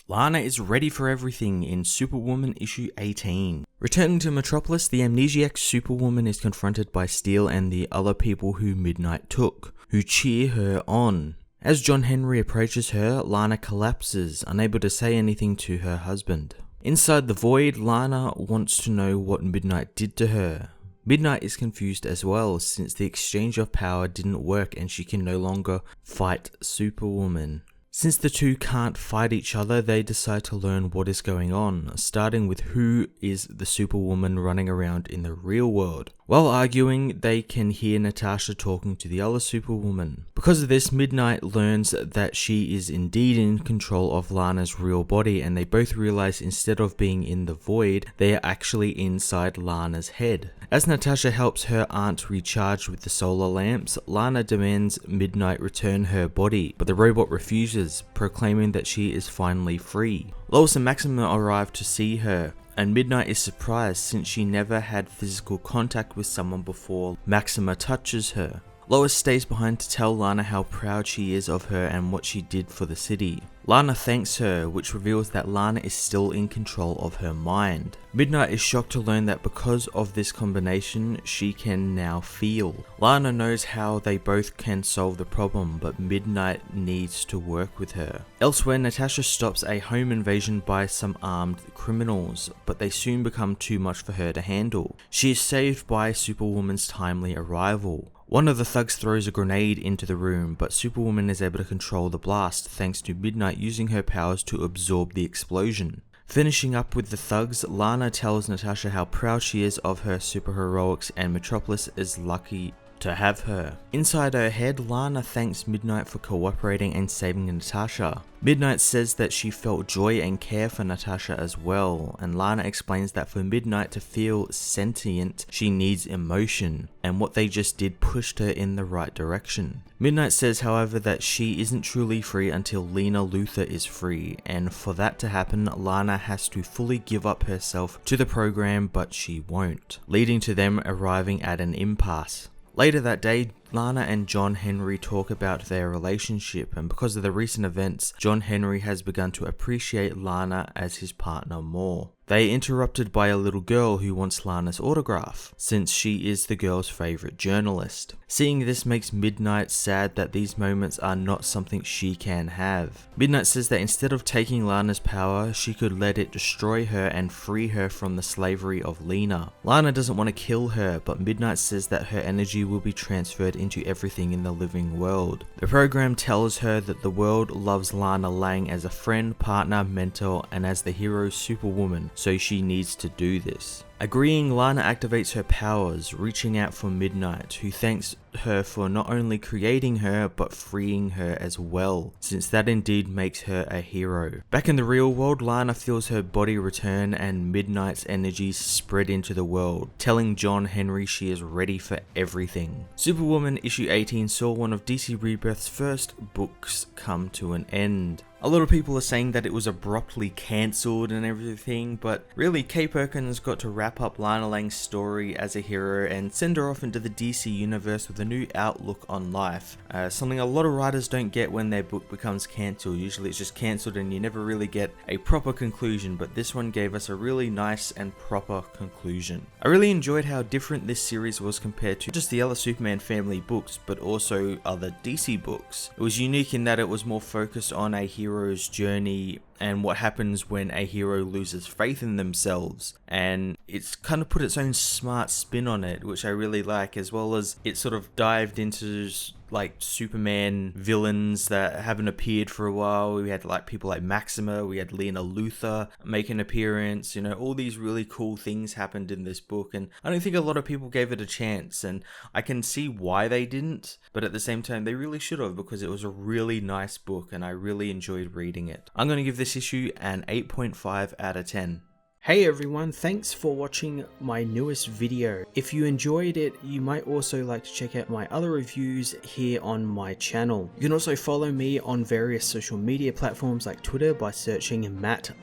Lana is ready for everything in Superwoman issue 18. Returning to Metropolis, the amnesiac Superwoman is confronted by Steel and the other people who Midnight took, who cheer her on. As John Henry approaches her, Lana collapses, unable to say anything to her husband. Inside the void, Lana wants to know what Midnight did to her. Midnight is confused as well, since the exchange of power didn't work and she can no longer fight Superwoman. Since the two can't fight each other, they decide to learn what is going on, starting with who is the Superwoman running around in the real world. While arguing, they can hear Natasha talking to the other Superwoman. Because of this, Midnight learns that she is indeed in control of Lana's real body, and they both realize instead of being in the void, they are actually inside Lana's head. As Natasha helps her aunt recharge with the solar lamps, Lana demands Midnight return her body, but the robot refuses, proclaiming that she is finally free. Lois and Maxima arrive to see her, and Midnight is surprised since she never had physical contact with someone before Maxima touches her. Lois stays behind to tell Lana how proud she is of her and what she did for the city. Lana thanks her, which reveals that Lana is still in control of her mind. Midnight is shocked to learn that because of this combination, she can now feel. Lana knows how they both can solve the problem, but Midnight needs to work with her. Elsewhere, Natasha stops a home invasion by some armed criminals, but they soon become too much for her to handle. She is saved by Superwoman's timely arrival. One of the thugs throws a grenade into the room, but Superwoman is able to control the blast thanks to Midnight using her powers to absorb the explosion. Finishing up with the thugs, Lana tells Natasha how proud she is of her superheroics and Metropolis is lucky to have her. Inside her head, Lana thanks Midnight for cooperating and saving Natasha. Midnight says that she felt joy and care for Natasha as well, and Lana explains that for Midnight to feel sentient, she needs emotion, and what they just did pushed her in the right direction. Midnight says, however, that she isn't truly free until Lena Luthor is free, and for that to happen, Lana has to fully give up herself to the program, but she won't, leading to them arriving at an impasse. Later that day, Lana and John Henry talk about their relationship, and because of the recent events, John Henry has begun to appreciate Lana as his partner more. They are interrupted by a little girl who wants Lana's autograph, since she is the girl's favourite journalist. Seeing this makes Midnight sad that these moments are not something she can have. Midnight says that instead of taking Lana's power, she could let it destroy her and free her from the slavery of Lena. Lana doesn't want to kill her, but Midnight says that her energy will be transferred into everything in the living world. The program tells her that the world loves Lana Lang as a friend, partner, mentor, and as the hero Superwoman, so she needs to do this. Agreeing, Lana activates her powers, reaching out for Midnight, who thanks her for not only creating her, but freeing her as well, since that indeed makes her a hero. Back in the real world, Lana feels her body return and Midnight's energies spread into the world, telling John Henry she is ready for everything. Superwoman issue 18 saw one of DC Rebirth's first books come to an end. A lot of people are saying that it was abruptly cancelled and everything, but really Kay Perkins got to wrap up Lana Lang's story as a hero and send her off into the DC universe with a new outlook on life. Something a lot of writers don't get when their book becomes cancelled. Usually it's just cancelled and you never really get a proper conclusion, but this one gave us a really nice and proper conclusion. I really enjoyed how different this series was compared to just the other Superman family books, but also other DC books. It was unique in that it was more focused on a hero's journey and what happens when a hero loses faith in themselves, and it's kind of put its own smart spin on it, which I really like, as well as it sort of dived into like Superman villains that haven't appeared for a while. We had like people like Maxima, we had Lena Luthor make an appearance, you know, all these really cool things happened in this book, and I don't think a lot of people gave it a chance, and I can see why they didn't, but at the same time they really should have, because it was a really nice book and I really enjoyed reading it. I'm going to give this issue an 8.5 out of 10. Hey everyone, thanks for watching my newest video. If you enjoyed it, you might also like to check out my other reviews here on my channel. You can also follow me on various social media platforms like Twitter by searching Matt_FOS,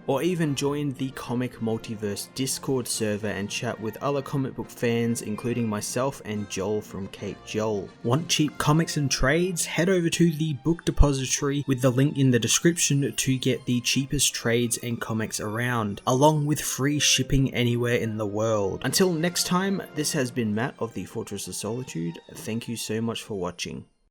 or even join the Comic Multiverse Discord server and chat with other comic book fans, including myself and Joel from Cape Joel. Want cheap comics and trades? Head over to the book depository with the link in the description to get the cheapest trades and comics around, along with free shipping anywhere in the world. Until next time, this has been Matt of the Fortress of Solitude. Thank you so much for watching.